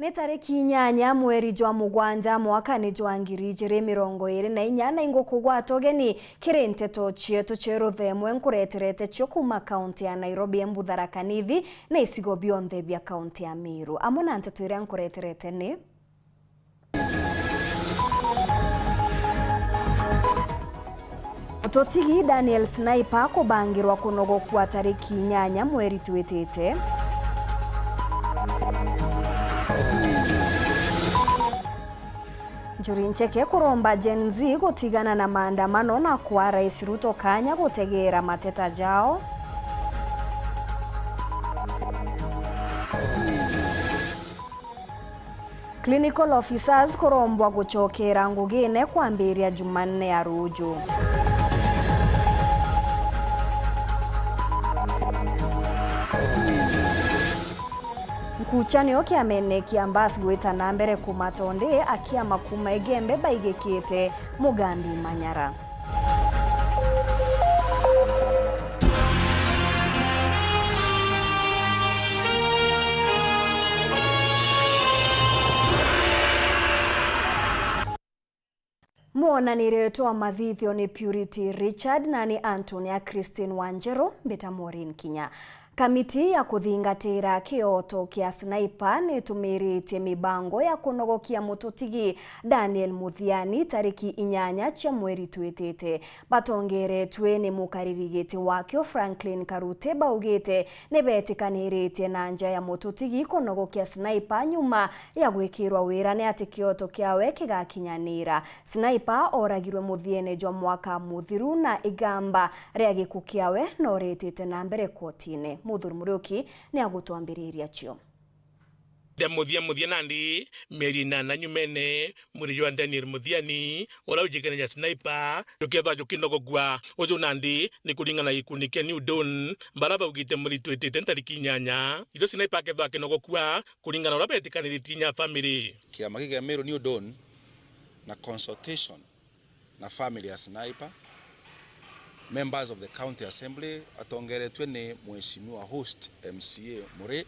Nĩ tarĩki 8 mweri jwa mugwanja mwaka nĩ jwa 2024 na ingũkũgwata ũgeni kĩrĩ nteto cietu cia themwe nkureterete cio kuma kaunti ya Nairobi Embu Tharaka Nithi na icigo bionthe bia kaunti ya Meru. Amwe na nteto iria nkureterete ni Mutotigi Daniel Sniper kubangirwa kunogokwa tarĩki 8 mweri twĩtĩte. Njuri Ncheke kuromba Gen Z gutigana na maandamano na kwa Rais Ruto kanya gutegera mateta jao. Clinical officers kurombwa guchokera ngugine kwambiria Jumanne ya Ruju. Mkuchanio kiamenekia mbasi gwita na mbere kumatonde akiama kuma egembe baigekete Mugambi Manyara. Muonanire twa mathithio ni Purity Richard na ni Antonia Christine Wanjero mbeta Maureen Kinya. Kamiti ya kuthingatira kioto kia Sniper ni tumiritie mibango ya kunogokia mutotigi Daniel Muthiani tariki 8 cia mweri twitite. Batongeretwe ni mukaririgiti wakio Franklin Karute baugite ni betikaniritie na nja ya mutotigi kunogokia Sniper nyuma ya gwikirwa wira ni ati kioto kiawe kigakinyanira. Sniper oragirwe Muthiene jwa mwaka muthiru na igamba ria gikuku kiawe no retete na mbere kotine. Muthuri Muriuki ni agutwambiriria cio. Muthia nandi meri na nyumene muri jwa Daniel Muthiani ora ujikene ya Sniper tukethwa jukinogogwa uju nandi ni kuringana ikunike New Dawn baraba ugite muri twetete tariki 8 ido Sniper kethwa kinogokwa kuringana ora betikaniriti nya family kiama gya Meru New Dawn na consultation na family ya Sniper. Members of the County Assembly atongeretwe ni mheshimiwa host MCA Mure,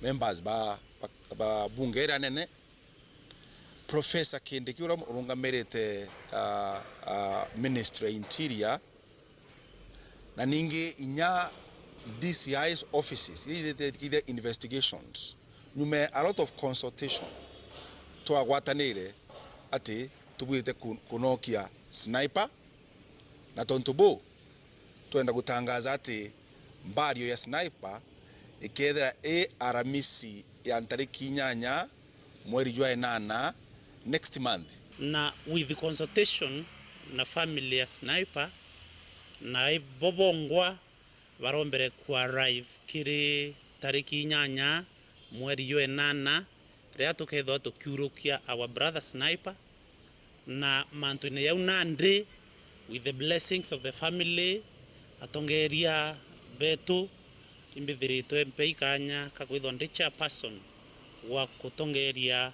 members ba bungera nene, Professor Kindiki urungamirite Ministry Interior na ningi inya DCI's offices ile investigations nyume a lot of consultation twagwatanire ati tubwite kunokia Sniper na tontubo twenda gutangaza ati mbario ya Sniper ikethera aramisi ya tariki 8 mweri jwa 8 next month. Na with the consultation na family ya Sniper na bobongwa barombere kwa arrive kiri tariki 8 mweri jwa 8 ria tukethwa tukiurukia our brother Sniper na mantune ya unande with the blessings of the family atongeria betu imbithirito mpeikanya kakwithwa ndi chairperson wa kutongeria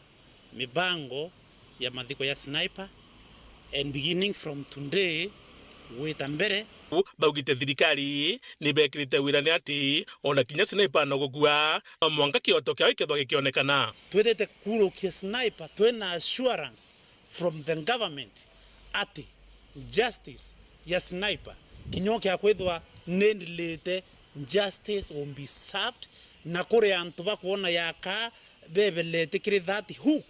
mibango ya mathiko ya Sniper and beginning from today wita mbere baugite thirikari ni bekirite wira ni ati ona kinya Sniper no gugua mwanga kioto kya ikethwa gikionekana twetete kurukia Sniper twena assurance from the government ati justice ya Sniper kinyoke akwithwa nendilete justice will be served na kore antu bakuona yaka bebelete kiri that hook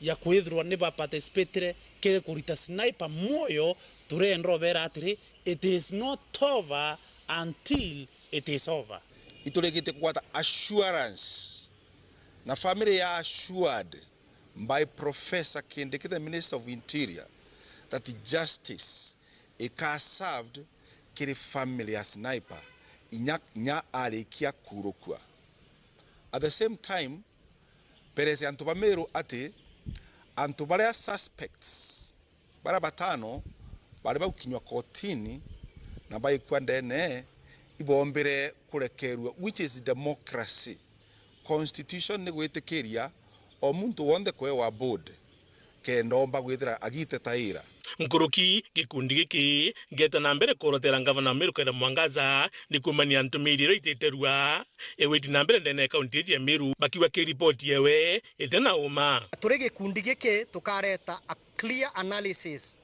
ya kwithwa ni ba participate kire kurita Sniper moyo turendo bera atiri it is not over until it is over. Itulegite kwata assurance na family ya assured by Professor Kindiki, the Minister of Interior, that the justice ika served kiri family ya Sniper inya alikia kurukwa. At the same time, pereze antu Meru ati antu bale suspects bara batano bale bakinywa kotini na baikwa ndene ibombere kurekerwa, which is democracy. Constitution ni gwitikiria omuntu wonde kwe wa board kendomba gwithira agite taira. nkuruki gikundi giki ngeta na mbere kurotera ngavana Meru Kenneth Mwangaza ni kumania ntumiriro iteterua eweti na mbere ndene kaunti ya Meru bakiwa ki report yewe etena uma turi gikundi giki tukareta a clear analysis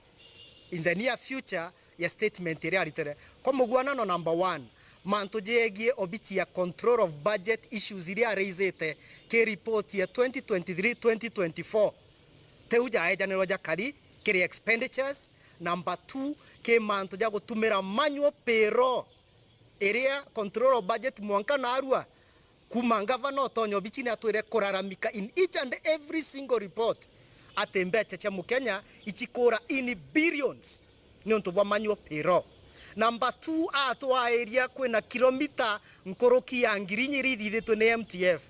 in the near future ya statement iri aritere kwa mugwanano number 1 manto jegie obichi ya control of budget issues iri areizete ke report ya 2023-2024 teuja ejanero jakari kiri expenditures. Number 2 ke manto jago tumira manual payroll area control of budget mwanka na arua kumangava no tonyo bichini atwire kuraramika in each and every single report atembeche cha mukenya ichikora in billions ni ontobwa manual payroll. Number 2 atwa area kwena kilomita nkoroki ya ngirinyiri thithitwe ni MTF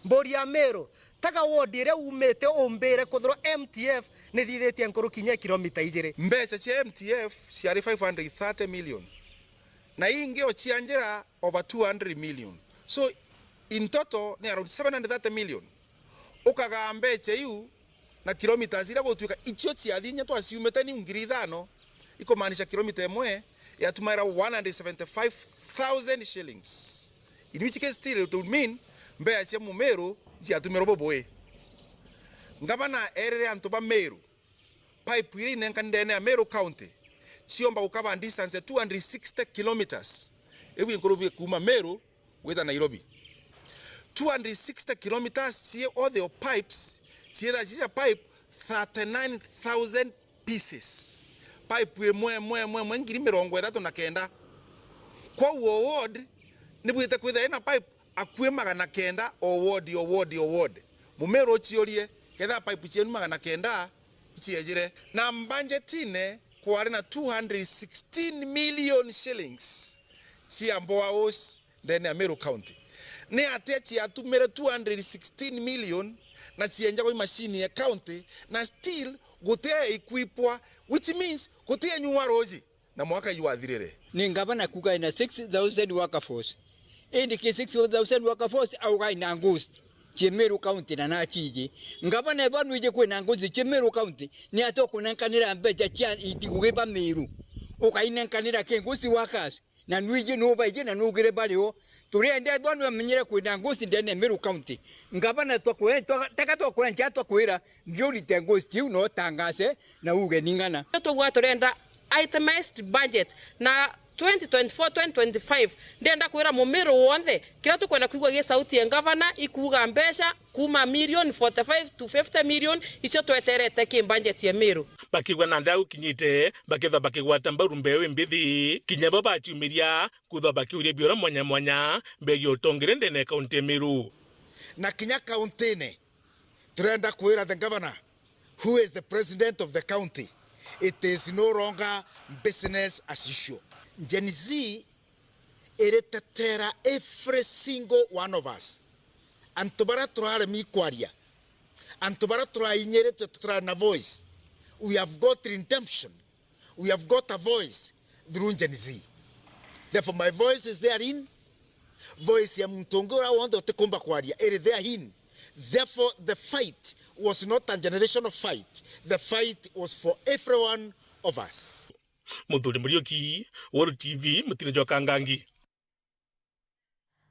mbori ya Meru taga wodire umete ombere kuthro MTF ni thithite nkoroki nya kilomita ijire mbecha cha MTF ciari 530 million na ingi ochianjira over 200 million, so in total ni around 730 million. Ukaga mbecha yu na kilomita zira gutwika icho chiathinya twasiumete ni ngiri 5 iko maanisha kilomita imwe ya tumaira 175,000 shillings, in which case still it would mean mbecha cia Meru ciatumira boboe ngabana erere antoba Meru pipe iri nenkandene ya Meru County chiomba ukaba distance 260 kilometers ewi nkorobi kuma Meru weta Nairobi 260 kilometers see all the pipes see that is a pipe 39,000 pieces pipe mwe ngiri 39 kwa award nibwite kwitha ina pipe akwe 900 award Mumeru chiorie ketha pipe chienu 900 ichiejire na budgetine kwa na 216 million shillings chiamboa os ndene ya Meru County ne atechi atumire 216 million na chienja kwa machine ya county na still gotea equipwa, which means gotea nyuwa roji na mwaka yuathirire ni ngavana kuga ina 6,000 workforce indi ki 6,000 workforce au ga ina August Meru County na nachiji ngavana banu ije kwena August Meru County ni atoko nankanira mbeja chia itigugeba Meru ukainankanira kengusi workers na nuije no baije na nugire balio turiende banu amenyere kwena August ndene Meru County ngavana takakwera kwera ndio litengosti no tangase na uge ningana turenda itemized budget na 2024-2025 ndenda kwira Mumeru wonthe kira tukwenda kuigwa ge sauti ya governor ikuga mbeca kuma million 45 to 50 million icho tweterete ki budget ya Meru bakigwa na ndau kinyite baketha bakigwata mbaru mbewe mbithi kinyabo bachumiria kutha bakiuria biora mwanya mbegi utongire ndene kaunti ya Meru na kinya county ne turenda kwira the governor who is the president of the county it is no longer business as usual. Gen Z eretetera every single one of us antobara turare mikwaria antobara turainyere tutra na voice. We have got redemption, we have got a voice through Gen Z. Therefore my voice is therein, voice ya mtongora wando tekomba kwaria ere therein. Therefore the fight was not a generational fight, the fight was for every one of us. Muthuri Murioki, World TV, Mutire Jokangangi.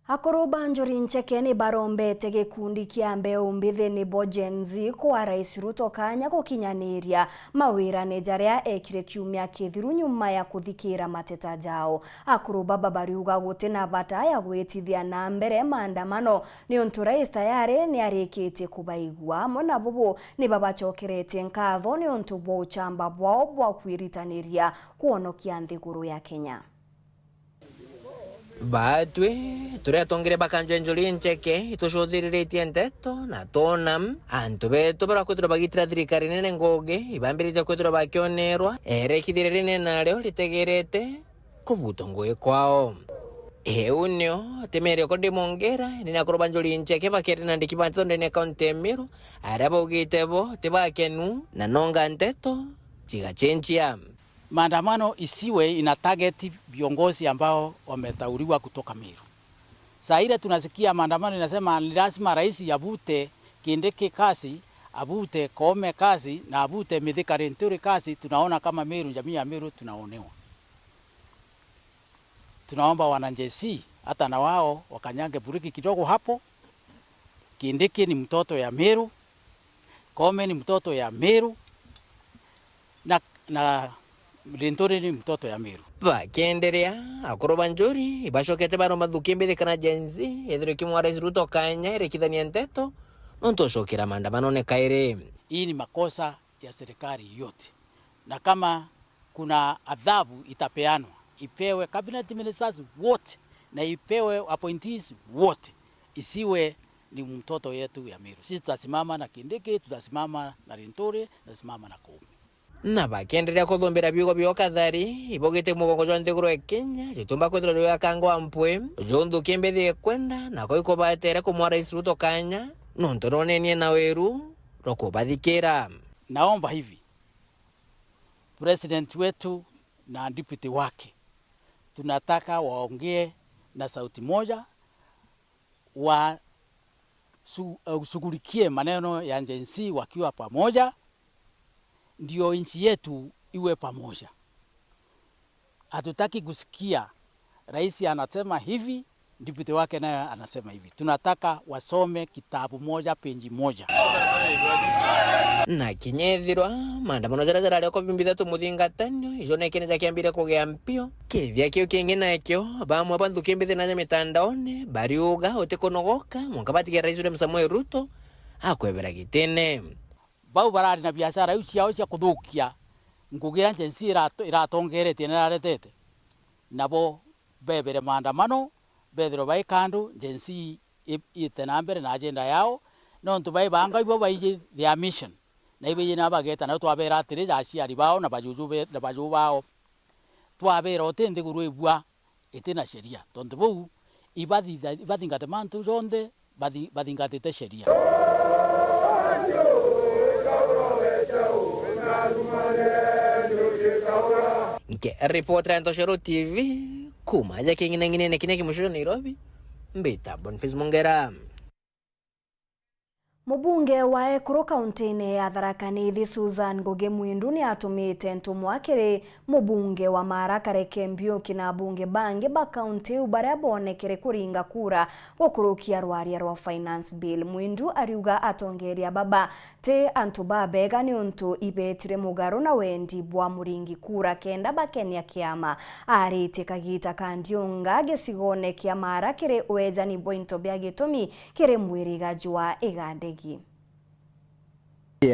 Akoroba Njuri Ncheke ni barombete gikundi kia mbeu mbithi ni Gen Z kwa Rais Ruto kanya gukinyaniria mawira nejaria ekire kiumia kithiru nyuma ya kuthikira mateta jao. Akoroba babariuga gutina bata ya gwitithia na mbere maandamano ni untu Rais tayari ni arikite kubaigwa mona bubu ni babachokerete nkatho ni untu bwa uchamba bwao bwa kwiritaniria kuonokia nthiguru ya Kenya. Batwe turia tongire bakanjwa Njuri Ncheke itushudhiritie nteto na tonam antu beto bara kwithira bagitira thirikari nene ngoge ibambirite kwithira bakionerwa erekithire nene naryo litegerete kubuto ngoe kwao eunio temere ko demongera ni nakoroba Njuri Ncheke bakere na ndikibanto ndene kaunti ya Meru araba ugitebo tebakenu na nonga nteto chigachenchia maandamano isiwe ina target viongozi ambao wametauliwa kutoka Meru. Saa ile tunasikia maandamano inasema ni lazima rais yavute Kindiki kasi avute Koome kazi na avute Mithika Linturi kazi, tunaona kama Meru, jamii ya Meru tunaonewa. Tunaomba wananjesi hata na wao wakanyange buriki kidogo hapo. Kindiki ni mtoto ya Meru, Koome ni mtoto ya Meru, na Linturi ni mtoto ya Meru. Bakienderea akoro banjuri ibashokete baro madhukimbe kana jenzi ethiro kimwa Rais Ruto kanya irekithania nteto nontoshokera maandamano ne kaire. Hii ni makosa ya serikali yote, na kama kuna adhabu itapeanwa, ipewe cabinet ministers wote na ipewe appointees wote, isiwe ni mtoto yetu ya Meru. Sisi tutasimama na Kindiki, tutasimama na Linturi, tutasimama na Koome. Na bakienderea kuthumbira biugo bioka thari ibogite mugongo jwa nthiguru ya Kenya gitumba kwithira ria kangwa mpwe jondu kimbethi kwenda na koiko batere kumwa Rais Ruto kanya nonto ronenie na weru rokubathikira. Naomba hivi president wetu na deputy wake, tunataka waongee na sauti moja, shughulikie maneno ya jensi wakiwa pamoja, ndio nchi yetu iwe pamoja. Hatutaki kusikia rais anasema hivi, deputy wake naye anasema hivi. Tunataka wasome kitabu moja, peji moja. Na kinyethirwa maandamano jara riko bimbithatu muthingatanio ijo nekene jakiambire kugea mpio kithia kio kingi nakio bamwe bantu kimbithi na mitandaone bariuga utikunogoka mwanga batigira Rais William Samoei Ruto akwebera gitene. Bau barari na biashara iu ciao cia kuthukia ngugira jensi iratongerete na raretete nabo bebere maandamano bethiro bai kandu jensi itena mbere na agenda yao nontu bai banga ibo bai their mission na ibe na bageta na twabera atire jaciari bao na bajuju bao twabera otende guru ebua etena sheria tontu bau ibadingate mantu jonde badingate sheria. Nke reporter Ntoshero TV kumaja kingine kineki musho Nairobi mbita Boniface Mongera. Mubunge wa Ekuru kaunti-ini ya Tharaka Nithi Susan Ngugi Mwindu ni atumite ntumwa kiri mubunge wa Maraka Reke Mbiuki na bunge bangi ba kaunti baria bonekere kuringa kura gukurukia rwaria rwa finance bill. Mwindu ariuga atongeria baba te antu babega ni untu ibetire mugaru na wendi bwa muringi kura kenda bakenia kiama arite kagita kandiunga gesigone kia Maraka kiri wejani bointo bya gitumi kiri mwiriga jwa igande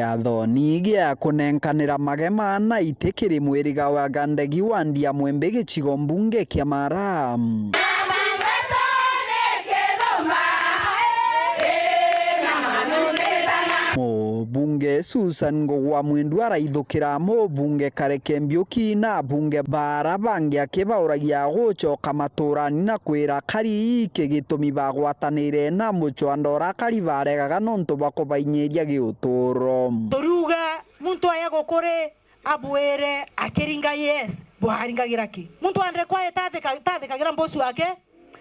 Athoni gia kunenkanira magema na itikiri mwiriga wa Gandegi wa Ndia Mwembe gicigo mbunge kia Mara. Bunge Susan Ngugi Mwindu araithukira bunge Kareke Mbiuki na bunge bara bangi akibauragia gucoka maturani na kwira kari kigitumi bagwatanire na muchwandora kari baregaga nontu bakubainyiria giuturo. Toruga muntu aya gukore abwere akiringa yes bwaringagira ki muntu andre kwa tatekagira mbosi wake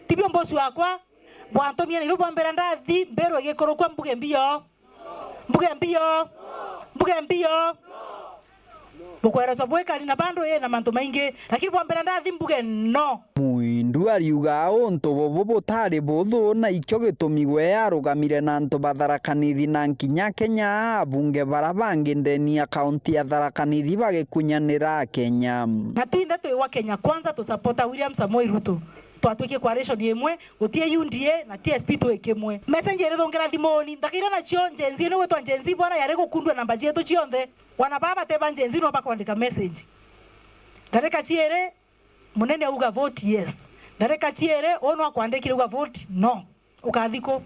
tibio mbosi wakwa bwantomia ni rubo mbera ndathi mbero gikoro kwa mbuge mbio mukwera sobweka lina bando ye na manto maingi lakini kwa mbera ndathi mbuge no. Mwindu ariuga untu bobo butari buthu na ikyo gitumi we arugamire na antu ba Tharaka Nithi na nkinya Kenya bunge bara bangi ndeni ya kaunti ya Tharaka Nithi bagikunyanira Kenya. Natwinde twa Kenya kwanza tu support William Samoei Ruto. Twatwike coalition yemwe gutie UNDA na TSP twekemwe messenger thongera thimoni ndakira na cio njenzi no wetwa njenzi bwana yare gukundwa namba cietu cionthe wana baba teba njenzi no bakwandika message ndareka ciere munene auga vote yes ndareka ciere ono akwandikire uga vote no ukathiko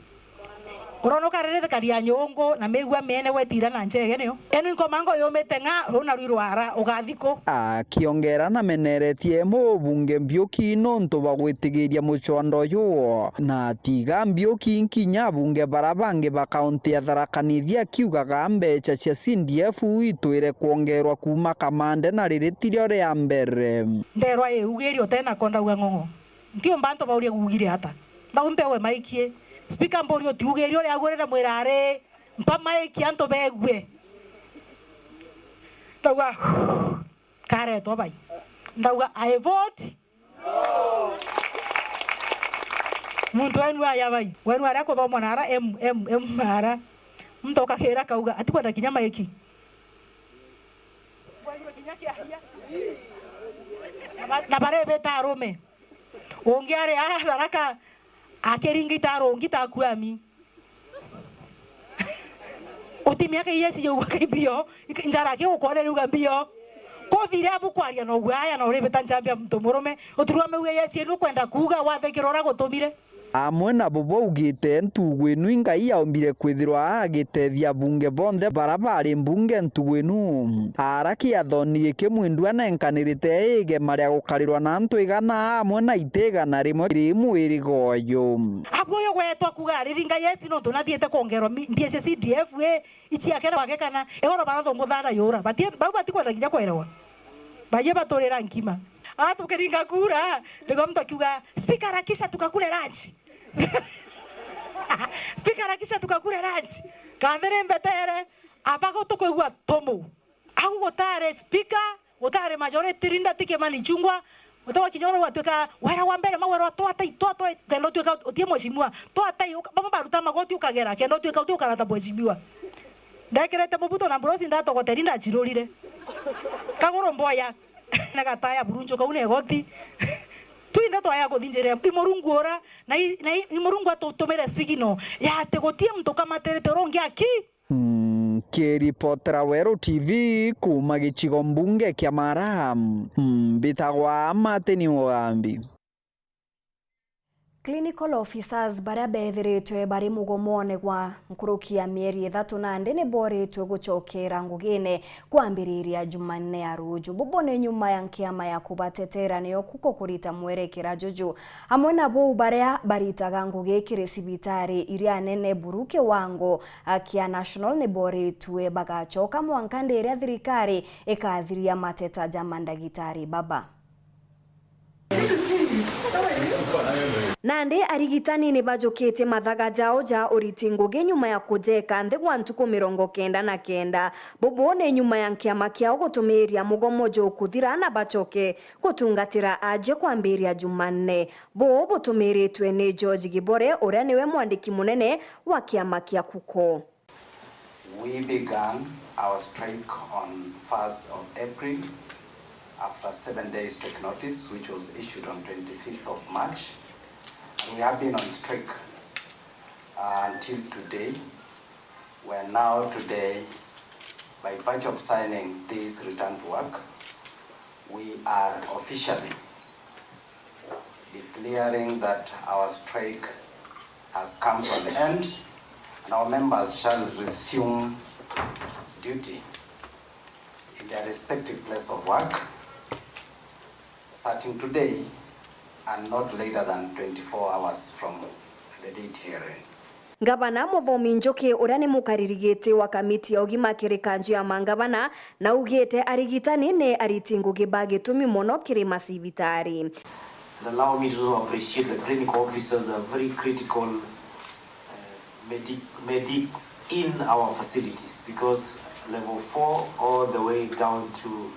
urono karere karia nyongo na megwa mene wetira na njege nio eno inkomango yomete nga runa rwirwara ugathiko akiongera na meneretie bunge Mbiuki nontu bagwitigiria muchwando yuo na tiga Mbiuki nkinya bunge bara bangi ba kaunti ya Tharaka Nithi akiugaga mbeca cia CDF itwire kuongerwa kuma kamande na riritirio ria mbere nderwa eugerio tena konda uga ngongo ntio mbanto bauria gugire hata ndaumpewe maikie Speaker Mborio tiugerio ria gwirira mwirare mpama ikianto begwe tauga kare to bai ndauga I vote no. Muntu wenu aya bai wenu ara ko thoma nara mara mtoka kera kauga atikwenda kinyama iki na bare beta arome ongiare haraka akeringa rongi takuami utimia ke yesi yo wakibio njara ke ukore ruga bio ko thire abu kwaria no gwaya no ri beta njambia mtu murume uturame we yesi no kwenda kuga wathe kirora gutumire amwe na bo baugite ntugwenu Ngai yaombire kwithirwa agitethia bunge bonthe barabari mbunge ntugwenu araki athoni gike mwindu anenkanirite ige maria gukarirwa na antu igana amwe na itigana rimwe rimwiri goyo abo yo gwetwa kuga riringa yesi no tunathiete kuongerwa mbia CDF we ichi akera wakekana egoro barathongo thara yura batie kwenda kinya kwerewa baye batorera nkima tukeringa kura ndiko mtu akiuga speaker akisha tukakule lunch speaker akisha tukakule lunch kandere mbetere abago tukoigwa tomu agu gotare speaker gotare majority rinda tike mani chungwa utawa kinyoro watweka wera wa mbere mawero twata tendo tweka utie mweshimwa twata baba baruta magoti ukagera kendo tweka utie ukarata mweshimwa ndekirete mubuto na brosi ndatogoterinda chirorire kagoro mboya na gataya burunjo kaune goti tuinde twaya guthinjire imurungu ora na imurungu atotomere sigino ya tegotie mtu kama terete rongi aki Kiripotera Wero TV kuma gichigo mbunge kia Mara bitagwa Mateni Mugambi. Clinical officers baria bethiritwe bari mugomone gwa nkurukia mieri 3 na ndene boretwe guchokera ngugine kwambiriria Jumanne ya ruju bubone nyuma ya nkiama ya kubatetera niyo kuko kurita mwerekera juju hamwe nabo baria baritaga ngugikire sibitari iria nene buruke wango akia national ne boretwe bagachoka mwankande iria thirikari ikathiria mateta jamandagitari baba Nande arigitani ni bajokete mathaga jao ja uriti ngugi nyuma ya kujeka nthi gwa ntuku 99 bobone nyuma ya nkiama kiao gutumiria mugomo jo kuthira na bachoke gutungatira aje kwambiria Jumanne bo butumiritwe ni George Gibore uria niwe mwandiki munene wa kiama kia kuko. We began our strike on 1st of April after 7 days strike notice, which was issued on 25th of March. And we have been on strike until today. We are now today, by virtue of signing this return to work, we are officially declaring that our strike has come to an end and our members shall resume duty in their respective place of work starting today and not later than 24 hours from the date herein. Gavana Muthomi Njoki uria ni mukaririgite wa kamiti ya ugima kirikanju ya mangavana na ugite arigitani ne ariti ngugi bagitumi muno kiri masivitari. And allow me to appreciate the clinical officers are very critical medics in our facilities, because level 4 all the way down to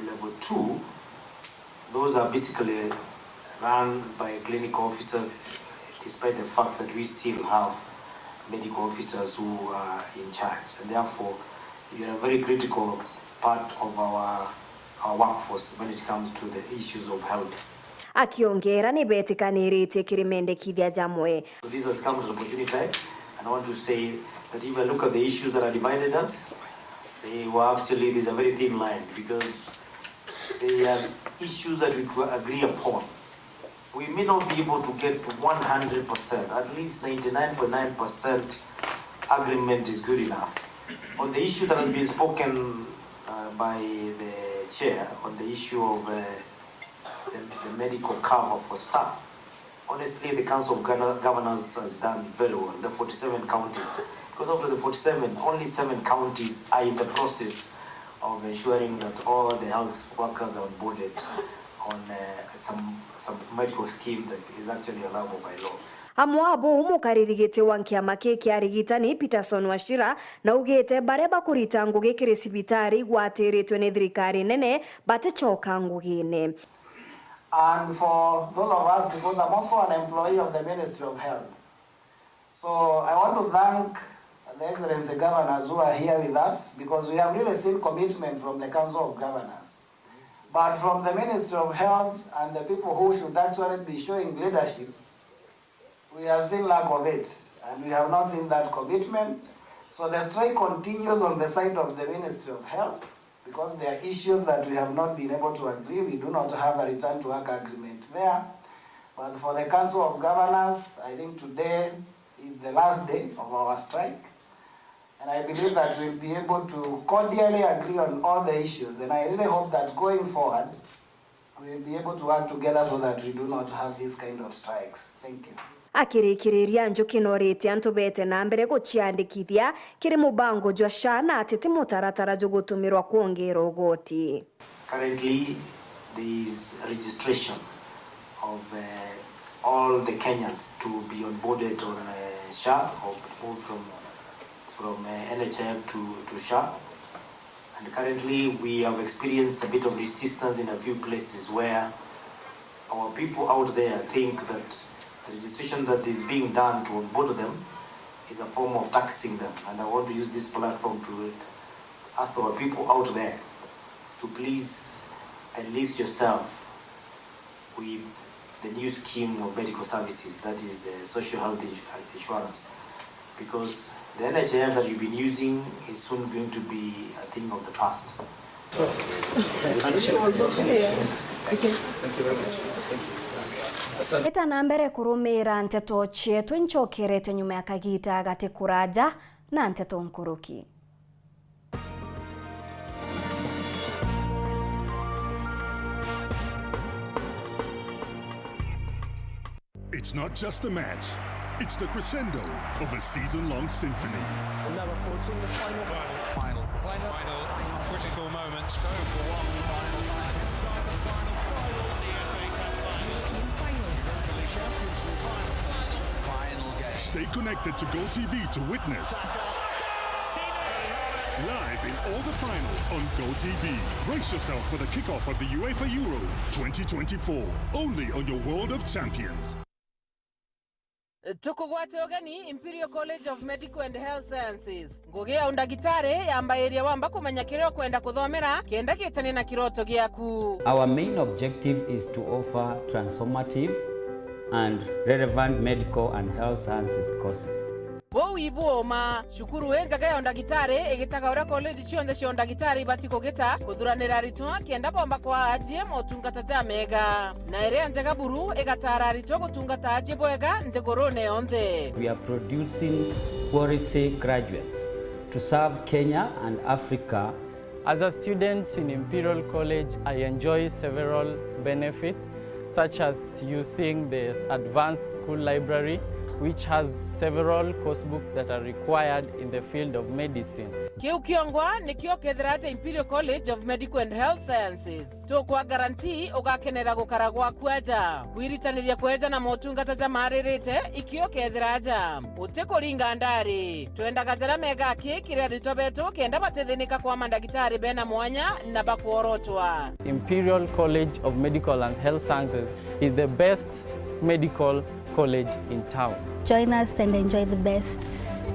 level 2, those are basically run by clinical officers, despite the fact that we still have medical officers who are in charge. And therefore, you are a very critical part of our workforce when it comes to the issues of health. Akiongera ni betikanirite kirimendekithia jamwe. So this has come as an opportunity, and I want to say that if I look at the issues that are divided us, they were actually, there's a very thin line, because they are issues that we could agree upon. We may not be able to get 100%, at least 99.9% agreement is good enough. On the issue that has been spoken by the chair, on the issue of the medical cover for staff, honestly, the Council of Governors has done very well, the 47 counties. Because of the 47, only 7 counties are in the process of ensuring that all the health workers are onboarded on some medical scheme that is actually allowable by law. amwabo umukaririgite wa kiama kia arigitani Peterson Wachira na ugete bareba kurita ngugi kiri sibitari gwatiritwe ni thirikari nene batechoka ngugine. And for those of us, because I'm also an employee of the Ministry of Health, so I want to thank the Excellency Governors who are here with us, because we have really seen commitment from the Council of Governors. But from the Ministry of Health and the people who should actually be showing leadership, we have seen lack of it, and we have not seen that commitment. So the strike continues on the side of the Ministry of Health, because there are issues that we have not been able to agree. We do not have a return to work agreement there. But for the Council of Governors, I think today is the last day of our strike. And I believe that we'll be able to cordially agree on all the issues. And I really hope that going forward, we'll be able to work together so that we do not have these kind of strikes. Thank you. Akirikiria njukino riti antubete na mbere guciandikithia kiri mubango jwa SHA na atete mutaratara jo gutumirwa kuongera ugoti. Currently, there is registration of all the Kenyans to be onboarded on SHA or move from NHIF to SHA. And currently, we have experienced a bit of resistance in a few places where our people out there think that the registration that is being done to onboard them is a form of taxing them. And I want to use this platform to ask our people out there to please enlist yourself with the new scheme of medical services, that is social health insurance. Because the NHIF that you've been using is soon going to be a thing of the past. Thank you very much. Eta na mbere kurumira nteto chetu nchokerete nyuma ya kagita gati kuraja na nteto nkuruki. It's not just a match. It's the crescendo of a season-long symphony. And now approaching the final critical moments. Go for one final time inside the final the FA Cup final. The Champions League final game. Stay connected to GoTV to witness. Live in all the finals on GoTV. Brace yourself for the kickoff of the UEFA Euros 2024. Only on your World of Champions. Tukugwate ogani Imperial College of Medical and Health Sciences. Ngogea undagitare yamba area wamba kumenya kireo kwenda kuthomera kenda kitani na kiroto giaku. Our main objective is to offer transformative and relevant medical and health sciences courses. Bo ibuoma shukuru enja gaya ondagitare egitaga ora college chionde cio ondagitare batiko geta kuthuranira ritwa kenda bomba kwa ajie motungata ta mega na ere anjaga buru egatara ritwa gutungata ajie boega nthegorone onthe. We are producing quality graduates to serve Kenya and Africa. As a student in Imperial College, I enjoy several benefits, such as using the advanced school library, which has several course books that are required in the field of medicine. Kiu kiongwa ni kio kethiraja Imperial College of Medical and Health Sciences. To kwa guarantee ugakenera gukaragwa kwaja. Wiritaniria kweja na motungata ja maririte ikio kethiraja. Uteko ringa ndari. Tuenda gazera mega kikiria ritobeto kenda batethinika kwa mandagitari bena mwanya na bakuorotwa. Imperial College of Medical and Health Sciences is the best medical college in town. Join us and enjoy the best.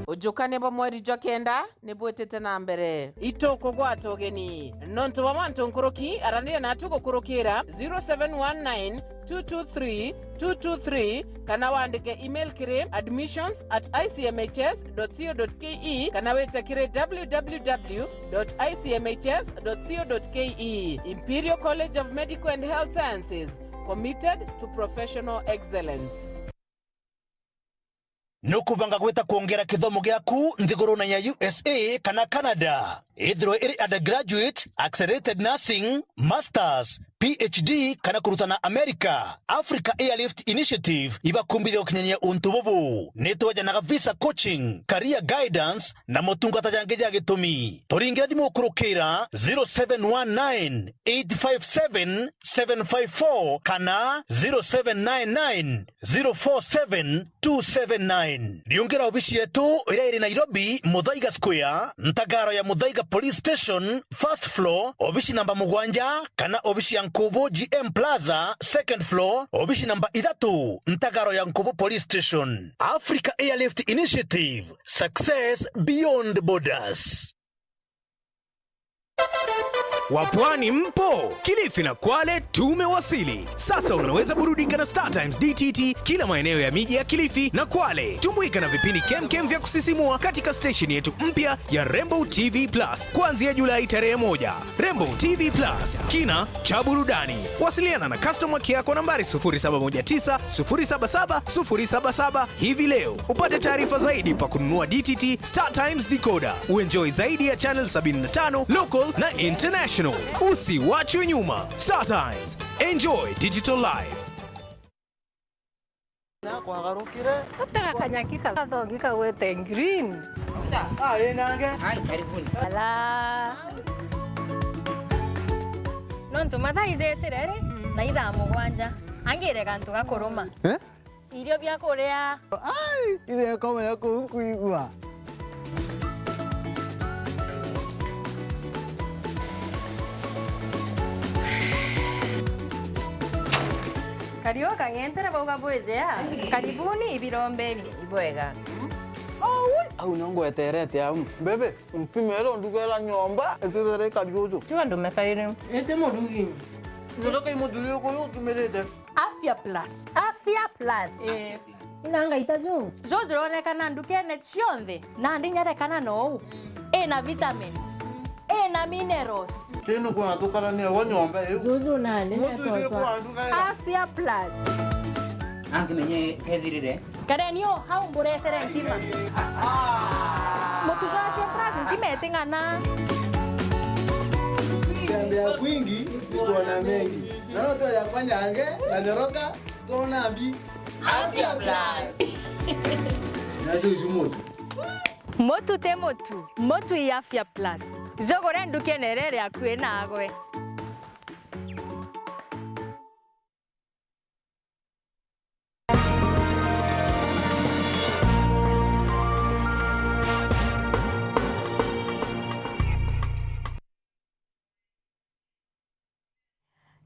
Ujukane bo mweri jwa kenda nebwetete na mbere itoko gwato geni nonto wa manto nkuruki aranire na tuko kurukira 0719 223 223 kana wandike email kire admissions@icmhs.co.ke kana weta kire www.icmhs.co.ke. Imperial College of Medical and Health Sciences, committed to professional excellence. nukubanga gweta kuongera kithomo gyaku nthiguruna ya USA kana Canada ithiro iri undergraduate, accelerated nursing, masters, PhD kana kurutana America. Africa Airlift Initiative ibakumbithia ukinyania untu bubu nitwajanaga visa coaching, career guidance na motungata jange ja gitumi. Turingira thimu kurukira 0719 857 754 kana 0799 047 279. Riongera obishi yetu ira iri Nairobi, Muthaiga Square, Ntagaro ya Muthaiga Police Station, first floor, obishi namba 7 kana obishi ya Nkubu GM Plaza, second floor, obishi namba 3, Ntagaro ya Nkubu Police Station. Africa Airlift Initiative, success beyond borders. Wapwani mpo, Kilifi na Kwale tumewasili. Sasa unaweza burudika na Star Times DTT kila maeneo ya miji ya Kilifi na Kwale. Tumbuika na vipindi kemkem vya kusisimua katika station yetu mpya ya Rainbow TV Plus kuanzia Julai tarehe 1. Rainbow TV Plus, kina cha burudani. Wasiliana na customer care kwa nambari 0719 077 077 hivi leo. Upate taarifa zaidi pa kununua DTT Star Times decoder. Uenjoy zaidi ya channel 75 local na international. Usiwachwe nyuma. Star Times. Enjoy digital life. Nataka kanyakika kathongika wete green. Nange. Ala. Nontu mathaizeterere na ithaa 7 angire kantu gakuruma. Irio bya kuria. Ile kama yako kuigua. Kario kang'entere bauga bwezea. Karibuni ibirombeni. Ibwega. Au nongo eterete au. Bebe, mpimelo ndugela nyomba, etere kariozo. Chua ndume kairi. Ete modugi. Ndoka imodugi ko tumelete. Afya Plus. Afya Plus. Inanga itazo. Zozironekana ndukene cionthe na ndinyarekana no. Ena vitamins. Ena minerals. Teno kwa tukala ni wa nyomba hiyo. Zuzu nani natosa. Afya Plus. Angi menye kethirire. Karenio hau mburetere ntima. Mutuzo Afya Plus ntimetingana. Kiambia kwingi iko na mengi. Na ndio ya kwanyange na nyoroka tona mbi. Afya Plus. Nacho jumutu. Motu te motu. Motu ya Afya Plus. Zogore ndukenerere akwe nagwe.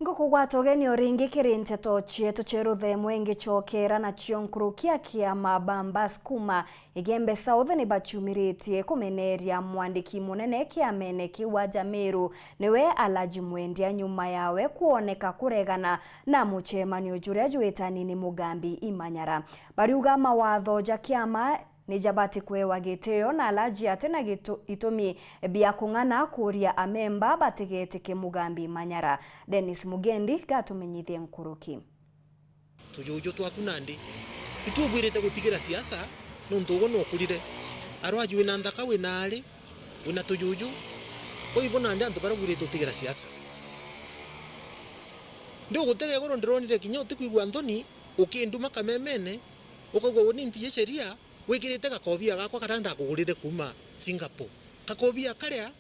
Ngukugwatogeni oringi kirinteto chietu cheruthe mwengi chokera na chionkurukia kia mabamba skuma igembe South ni bachumiritie kumeneria mwandiki munene kia meneki wa Jamiru niwe Alaji Mwendia nyuma yawe kuoneka kuregana na muchemanio juria juetani ni Mugambi Imanyara. Bariuga mawatho ja kiama ni jabati kwewa giteo na Alaji atena itumi bia kung'ana kuria amemba bategeteke Mugambi Imanyara. Dennis Mugendi gatumenyithie nkuruki. Tujuju twakunandi itubwirete gutigira siasa nontogo no kulire arwaji wina ndaka wina ali wina tujuju oibona ndi antu baragwirete gutigira siasa ndio gutege goro ndironire kinya utikuigwa Anthony ukinduma kamemene ukagwa woni ntiye sheria wigirite gakobia gakwa karanda kugurire kuma Singapore kakobia karia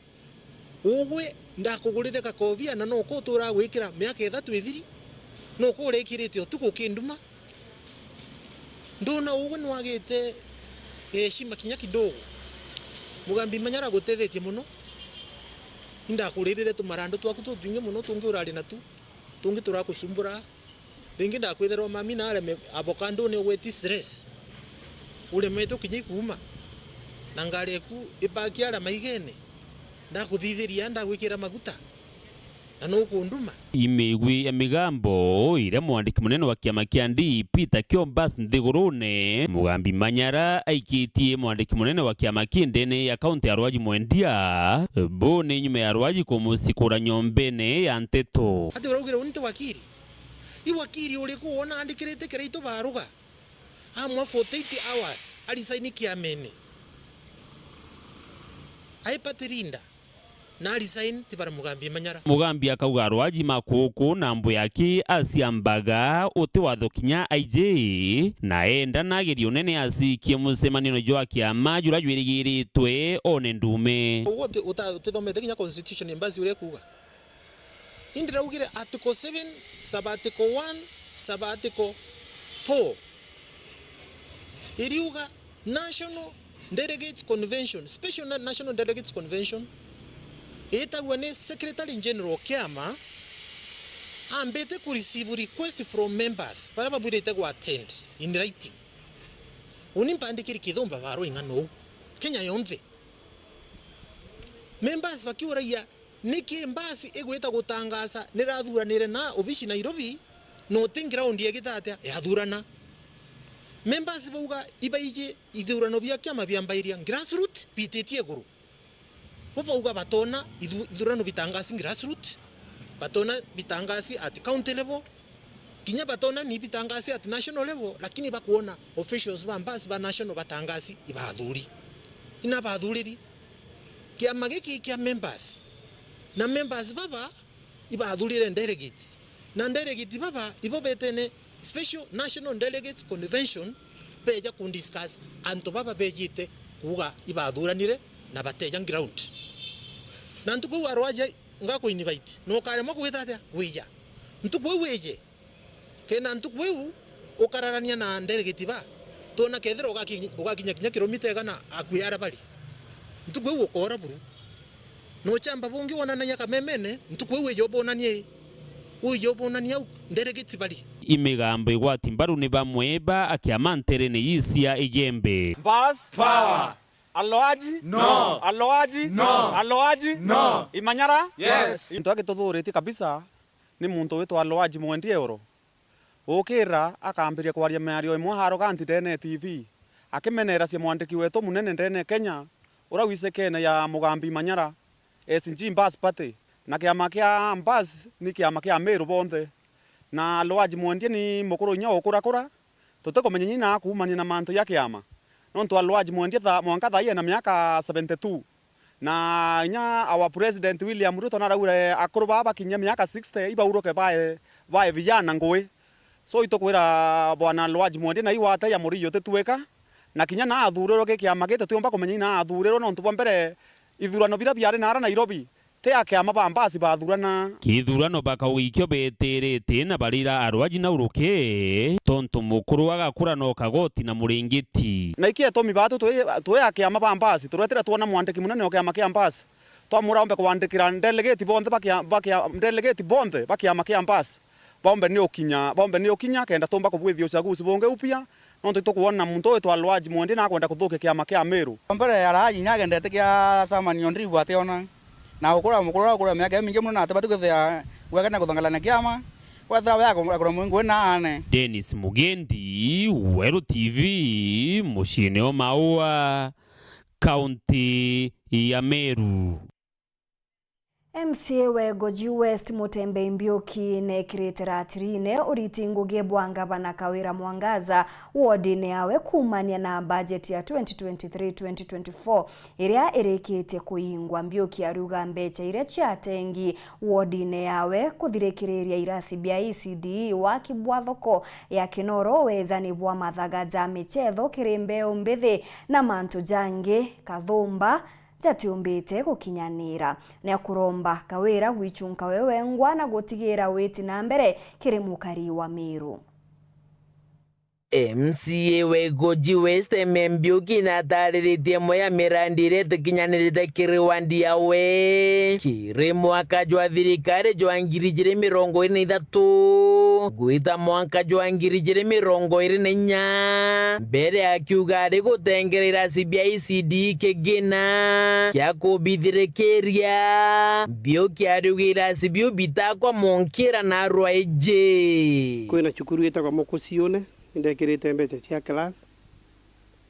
ugwe ndakugurire gakobia na no kutura gwikira miaka 3 ithiri no kurekirite utuku kinduma ndona ugwe nwagite heshima kinya kidogo Mugambi Imanyara gutethetie muno indakuririre tumarando twaku tutwinge muno tungi urari natu tungi turakusumbura ringi ndakwitherwa mami na areme avocado ni ugweti stress ule meto kinyi kuma na ngari eku ipaki ara maigene ndakuthithiria ndagwikira maguta na no kunduma imigwi ya migambo ire mwandiki munene wa kiama kia DP Takio Mbas Nthigurune Mugambi Imanyara aikitie mwandiki munene wa kiama kindene ya kaunti ya Rwaji Mwendia bone nyume ya Rwaji kumusikura nyombene ya nteto ati uragira unite wakiri i wakiri uri kuona andikirite kireito baruga amwa 48 hours alisaini kiamene aipatirinda na alisaini tibara Mugambi Manyara. Mugambi akauga arwaji makuku na mbu yake asiambaga uti watho kinya aije na enda nagerio nene asikie musemanino jwa kiama jura jwirigiritwe one ndume wote utithomete kinya constitution embassy ure kuga indira ugire article 7 sub article 1 sub article 4 iriuga national delegates convention special national delegates convention etagwa ne secretary general kiama ambete ku receive request from members para babwire etagwa attend in writing unimpandikiri kithomba baro ingano Kenya yonze members bakiuraia niki embassy egweta gutangasa nirathuranire na obici Nairobi no ground yegitatia yathurana members bauga ibaije ithurano bia kiama biambairia grassroots bititie guru bauga batona ithurano bitangasi grassroots batona bitangasi at county level kinya batona ni bitangasi at national level lakini bakuona officials ba embassy ba national batangasi ibathuri ina bathuriri kiama giki kia members na members baba ibathurire delegate na delegate baba ibobetene special national delegates convention beja kundiscuss anto baba bejite kuga ibadhuranire na bateja ground na ntuku warwaje ngako invite no kare mo kuitatia kuija ntuku weje kena ntuku wewu ukararania na delegate ba tona kethero ugakinya kinya kilomita gana akuyara bali ntuku wewu ukora buru no chamba bungi wonana nyaka memene ntuku wewe bonanie uyo bonania delegate bali imigambo igwati mbaru ni bamweba akiamantere ni yisia igembe Bas power. Aloaji? No. Aloaji? No. Aloaji? No. Imanyara? Yes. Into yake tuthuriti kabisa ni muntu witu Aloaji Mwendi Euro. Ukira akambiria kwaria mario imwe haroganti ndene TV. Akimenera cia mwandiki wetu munene ndene Kenya. Ura wisekene ya Mugambi Manyara. SNG Mbas Party. Na kiama kia Mbas ni kiama kia Meru bonthe. Na Aloaji Mwendi ni mukuru nya okurakura. Tutekomenya nyina kuumania na mantu ya kiama. Nontu Aloaji Mwendi mwanka thaie na miaka 72 na nya our president William Ruto na raure akuru baba kinya miaka 60 iba uroke bae vijana ngwe so itokwira bwana Aloaji Mwendi na iwate ya muriyo tetuweka na kinya na athurero ke kiama gete tuomba kumenya na athurero nontu bombere ithurano bira biare na Nairobi te akiama bambasi bathurana kithurano bakawikyo beterete na barira arwaji na uruke tonto mukuru agakura no kagoti na muringiti na ikie tomi batu twe akiama bambasi turetera tuona mwandiki munene okiama kia mbasi twamura ombe kwandikira delegate bonde bakia delegate bonde bakiama kia mbasi bombe ni okinya kenda tomba kubwithio uchaguzi bonge upia nonto tukuona muntu wetu Aloaji Mwendi na kwenda kuthuke kiama kia Meru mbere araji nyagendete kia samani ondri bwate ona na ukura mukuru akura miaka mingi muno na tabatu kwethia gwekana kuthangala kiama kwethia wako akura mungu na ane Dennis Mugendi Weru TV mushine o Maua County ya Meru. MCA we Goji West Mutembe Mbiuki ne kiretera tirine uriti nguge bwanga bana Kawira Mwangaza wodine yawe kumania na budget ya 2023-2024 iria irekete kuingwa Mbiuki aruga mbecha ire chatengi wodine yawe kuthirekereria irasi bia ECD wa kibwathoko ya Kinoro wezani bwa mathagaja michetho kirembe umbithi na mantu jange kathumba jatiumbite gukinyanira na kuromba Kawira gwichunka wewe ngwana gotigira weti na mbere kiri mukari wa Meru. MCA we Goji West Mbiuki na tariritie moya mirandire tukinyanirite kiri wandi yawe kiri mwaka jwa thirikari jwa ngiri jiri 23 gwita mwaka jwa ngiri jiri 24 mbere akiuga ari gutengerera cibia ECD kigina kya kubithirekeria Mbiuki arugira cibio bitakwa monkira na rwaije kwina cukuru itagwa Mukucione indekirite mbeca cia class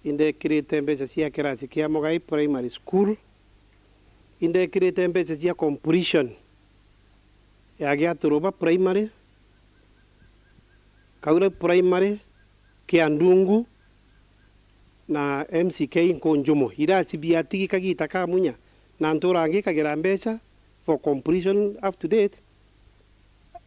indekirite mbeca cia class kia Mugai Primary School indekirite mbeca cia completion ya Giaturuba Primary Kawira Primary kia Ndungu na MCK nkonjumo irasibia tigi kagita kamunya na nturangi kagira mbeca for completion up to date.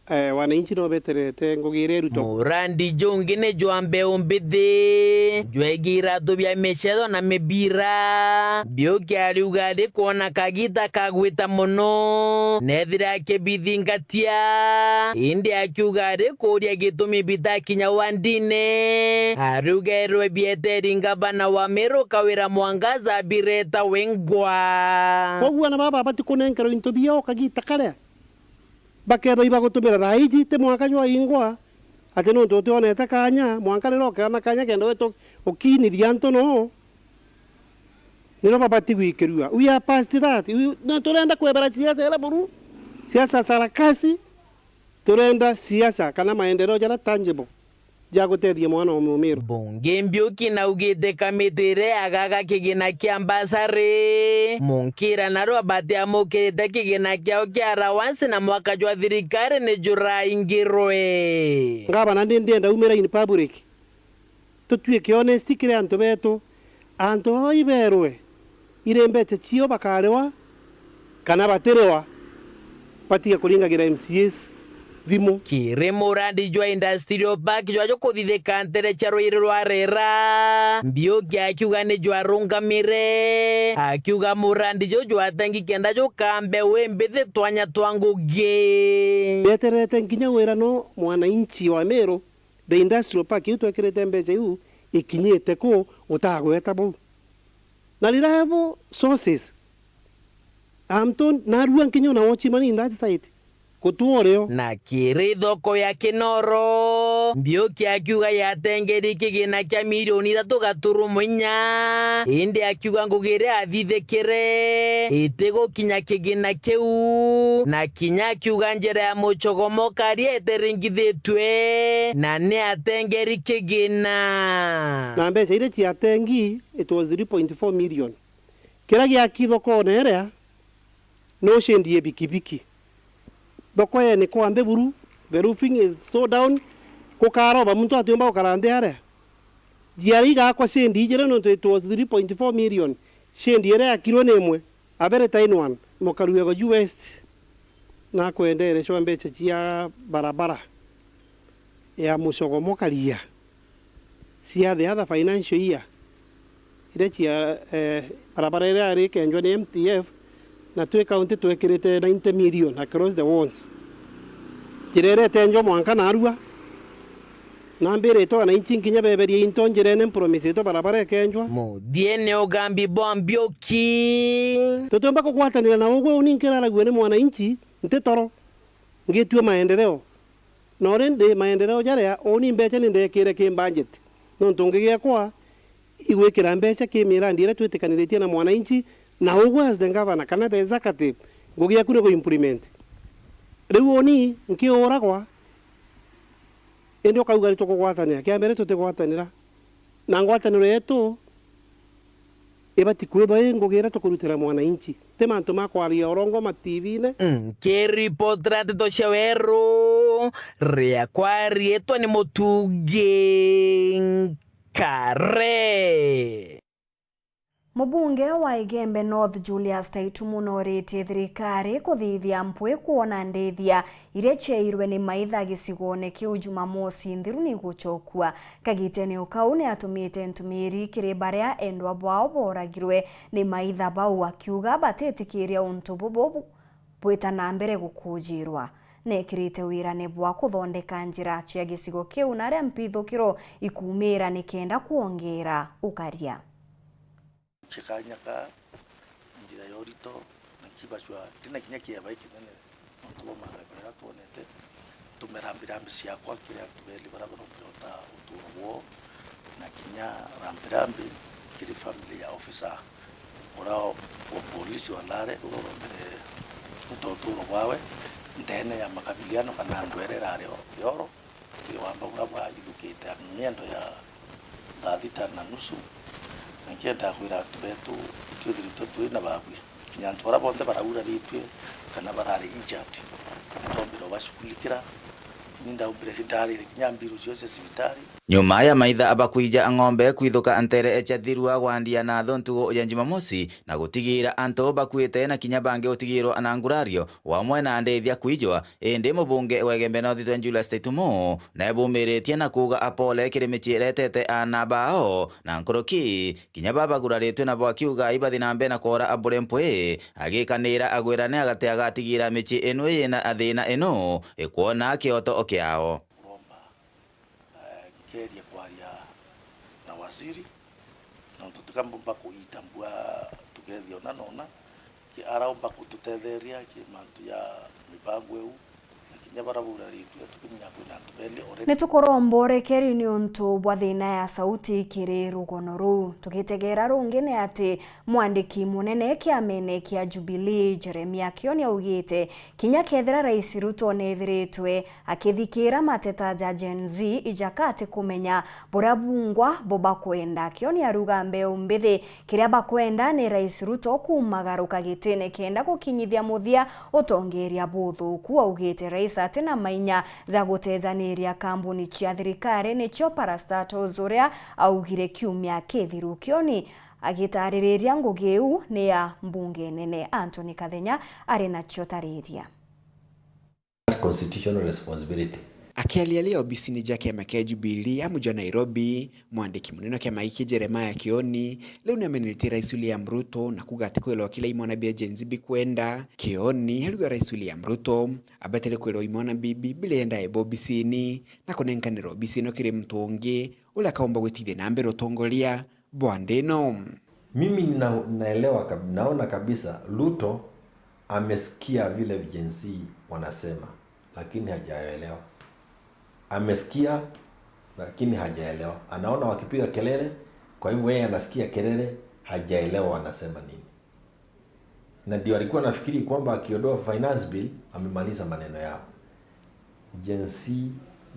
Wananchi no beterete ngogire ruto murandi jongine jwambe umbithi jwegira tubya mechedo na mebira byokyari ugade kona kagita kagwita muno nethira kebithingatia indi akiugade kuria gitumi bitakinya wandine arugerwe bieteri ngabana wa Meru Kawira Mwangaza bireta wengwa koguo na baba batikunenkero into bio kagita kare bakero iba gutumira raiji te mwaka jwa ingwa ate no ntote onete kanya mwanka rero kana kanya kendo weto okini dianto no niro babati wikirua we are past that no turenda kwebera siasa era buru siasa sarakasi turenda siasa kana maendeleo jara tangible jagutethia mwana wa Mumiru bunge Mbiuki na ugite kamitire agaga kigina kia mbasari munkira naro abate amukirite kigina kiao kia rawansi na mwaka jwa thirikari ni Jurai ngirwe ngaba na ndienda umira in public tutwike honest kire antu betu antu oiberwe irembete chio bakarewa kana baterewa patia kulingagira MCS vimo kire murandi jwa industrial park jwa jo kuthithika ntere charo irwa rera Mbiuki akiuga ni jwa rungamire akiuga murandi jo jwa tangi kenda jo kambe wembithi twanya twanguge beterete nginya wira no mwananchi wa Meru the industrial park itu ekirete mbeca iu ikinyite ko utagweta bo na reliable sources amton narua nginya na wochimani in that site kutuoreo na kiri thoko ya Kinoro Mbiuki akiuga yatengeri kigina kia milioni 3.4 indi akiuga ngugire athithikire itego kinya kigina kiu na kinya akiuga njira ya muchogomo kari eteringithitwe na ni atengeri kigina na mbeca ire ciatengi it was 3.4 million kira gia kithoko nerea no shendie bikibiki doko ye ni kwambe buru the roofing is so down ko karo ba muntu atumba karande are jiari ga kwa sendi jere no it was 3.4 million sendi ere akiro nemwe abere tainwan mo karuye go west na kwendere so mbeche chia barabara ya musogo mokaria sia the other financial year ire chia barabara ere are kenjwa ni MTF na tuwe kaunti tuwekirite 90 million across the walls jirere tenjo mwanka narua na mbere to na inchi nkinya beberie into njirene promise to barabara kenjwa mu diene ogambi Mbiuki tutomba ko kwatanira na ogwe uninkira la gwene mwana inchi ntetoro ngetwe maendeleo no rende maendeleo jare ya oni mbecha ninde kire ke budget no ntongege kwa iwekira mbecha ke mirandi ira twetikaniritie na mwana inchi na ogwe as the governor kana the executive ngogia kune go implement riu oni nkiora kwa endo kaugari to kugwatanira kia mbere tutigwatanira na ngwataniro yetu ibati kweba ngogira to kurutira mwana inchi temanto makwaria orongo ma TV ne keri potrate to shawero ria kwari eto ni motuge kare Mubunge wa Igembe North Julius Taitumu norete thirikari kuthithia mpwe kuona ndethia iria ciairwe ni maitha gicigone kiu Jumamosi nthiru ni guchokua kagitene ukau ni atumite ntumiri kiri baria endwa bwao boragirwe ni maitha bau akiuga batetikiria untu bubu bwita na mbere gukujirwa nekirite wirane bwa kuthondeka njira cia gicigo kiu na ria mpithukiro ikumira ni kenda kuongera ukaria chikanyaka njira yorito na kibashwa tina kinya kia baiki nene ntubo manga kwera tuonete tumerambirambi siakwa kire atubeli barabara kutota utuwo na kinya rambirambi kiri family ya officer urao wa polisi walare urombere utoturo wawe ndene ya makabiliano kana ndwerera areo yoro tukiwamba urabwa idukite miendo ya 3:30 nkienda kwira tubetu twithirito twina babwi kinyantwara bonde baraura bitwe kana barari injati ndombiro bashukulikira ninda ubire hitari kinyambiru cyose sibitari Nyuma ya maitha abakuija ng'ombe kwithuka antere echathirua gwandia na thontugo ya Jumamosi na gutigira anto bakuite na kinya bange utigiro anangurario wamwe na ndeithia kuijwa indi mubunge wegembe North Eastern Julius Taitumo na ebumiretie na kuga apole kirimichiretete anabao na nkoroki kinya babaguraritwe na bakiuga ibathi na mbe na kora abure mpwe agikanira agwirane agate agatigira michi eno yena athina eno ekuona kioto okiao keria kwaria na waziri na tutukamba kuitambua tukethio na nona ki araomba kututetheria ki mantu ya mibango eu na kinya barabura ritu tukinya kwina tubele ore nitukurombore keri ni untu bwa thina ya sauti kiri rugono ru tugitegera rungine ati mwandiki munene kiamene kia Jubilee Jeremia Kioni augite kinya kethira Rais Ruto nethiritwe akithikira mateta ja Gen Z ijakate kumenya burabungwa boba kwenda. Kioni aruga mbeu mbithi kiria bakwenda ni Rais Ruto kumagaruka gitine kenda gukinyithia muthia utongeria buthuku. Augite rais atina mainya za gutezaniria kambuni cia thirikari nicio parastatals uria augire kiumia kithiru. Kioni agitariria ngugi iu ni ya mbunge nene Anthony Kathenya ari nacio tariria constitutional responsibility. Akialia leo obisini jake ya Jubilee amuja Nairobi, mwandiki munene kia maiki Jeremiah Kioni leo niamenetea Rais William Ruto na kugate kwelo kila imwana bia Gen Z bikwenda. Kioni haluga Rais William Ruto abatele kwelo imwana bibi bila enda ebo obisini na konenkaniro obisini kire mtonge ula kaomba wetide na mbero tongolia bwandeno. Mimi naelewa naona kabisa Ruto amesikia vile Gen Z wanasema lakini hajaelewa. Amesikia lakini hajaelewa. Anaona wakipiga kelele, kwa hivyo yeye anasikia kelele, hajaelewa wanasema nini. Na ndio alikuwa nafikiri kwamba akiondoa finance bill amemaliza maneno yao. Gen Z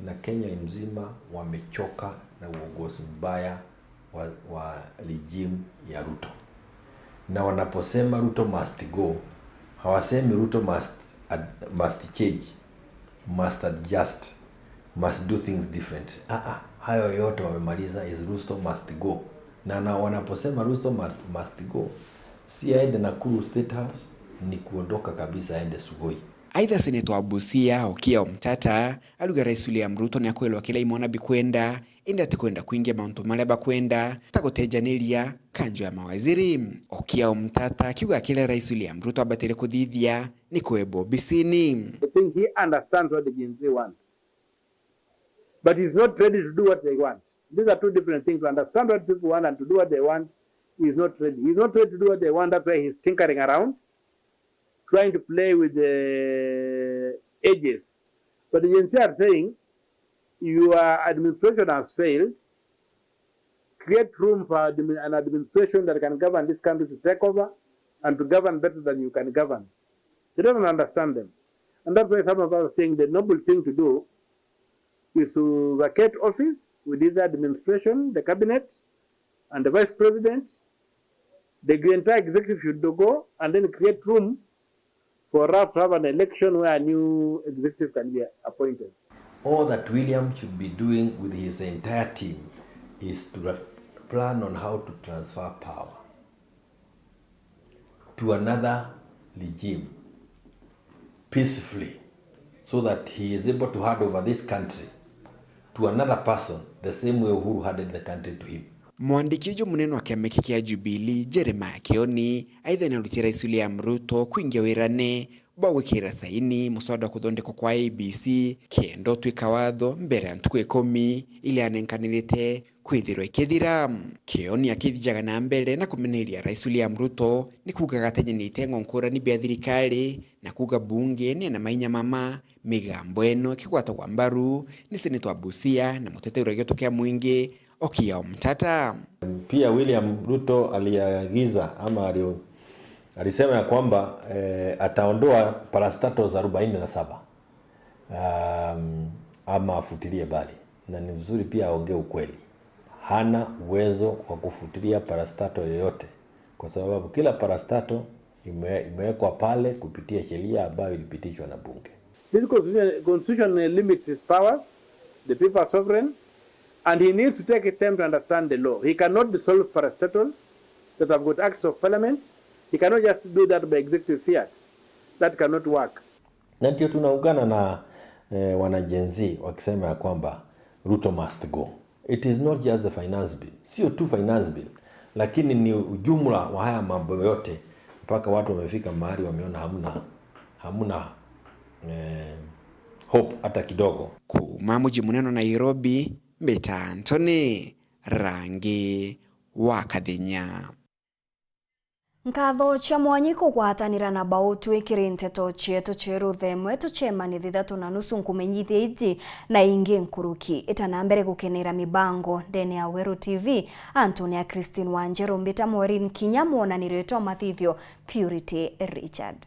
na Kenya mzima wamechoka na uongozi mbaya wa regime ya Ruto. Na wanaposema Ruto must go, hawasemi Ruto must change, must adjust, must do things different. Hayo yote wamemaliza is Ruto must go. Na wanaposema Ruto must go, si aende Nakuru State House, ni kuondoka kabisa aende Sugoi. Aidha Senator wa Busia Okiya Omtata aluga Rais William Ruto ni akwelo kila imwana bikwenda indi atikwenda kuingia mauntu maria bakwenda tagotejanĩria kanjo ya mawaziri. Okiya Omtata kiuga kila Rais William Ruto abatire kuthithia ni kwebo obisini. I think he understands what the Gen Z want, but he's not ready to do what they want. These are two different things. To understand what people want and to do what they want, he's not ready. He's not ready to do what they want. That's why he's tinkering around, trying to play with the edges. But the Gen Z are saying, your administration has failed. Create room for an administration that can govern this country to take over and to govern better than you can govern. They don't understand them. And that's why some of us are saying the noble thing to do is to vacate office with this administration, the cabinet, and the vice president. The entire executive should go and then create room for us to have an election where a new executive can be appointed. All that William should be doing with his entire team is to plan on how to transfer power to another regime peacefully, so that he is able to hand over this country to another person the same way Uhuru handed the country to him. Mwandiki munene wa kiama kia Jubilee Jeremiah Kioni aidha narutira Rais William Ruto kuingia wirane bwa gwikira saini muswada wa kuthondekwa kwa ABC kendo twika watho mbere ya ntuku 10 ili anenkanirite kwithirwa ikithira. Kioni akithijaga na mbere na kumeneria Rais William Ruto ni kuga gatenyenite ng'onkũrani bia thirikari na kuga bunge ni na mainya mama migambo eno kigwata kwa mbaru ni Senator wa Busia na muteteri wa kia mwingi Okiya Omtata. Pia William Ruto aliagiza ama alisema ya kwamba ataondoa parastatals 47 ama afutilie bali, na ni vizuri pia aongee ukweli. Hana uwezo wa kufutilia parastato yoyote kwa sababu kila parastato imewekwa pale kupitia sheria ambayo ilipitishwa na bunge. This constitution limits his powers. The people are sovereign. And he needs to take his time to understand the law. He cannot dissolve parastatals that have got acts of parliament. He cannot just do that by executive fiat. That cannot work. Na ndio tunaungana na wanajenzi wakisema ya kwamba Ruto must go. It is not just the finance bill. Sio tu finance bill, lakini ni ujumla wa haya mambo yote mpaka watu wamefika mahali wameona hamuna hope hata kidogo. Kuma muji muneno Nairobi, Mbeta Anthony, Rangi wa Kathenya. Nkatho cha mwanyi kugwatanira na bautu ikiri nteto chietu cheru themwe tuchemani thithatu na nusu nkumenyithia iji na ingi nkuruki itanambere gukenera mibango ndene ya Weru TV. Antonia Christine Wanjero, Mbeta Morin Kinya, muonaniro etwa mathithio Purity Richard.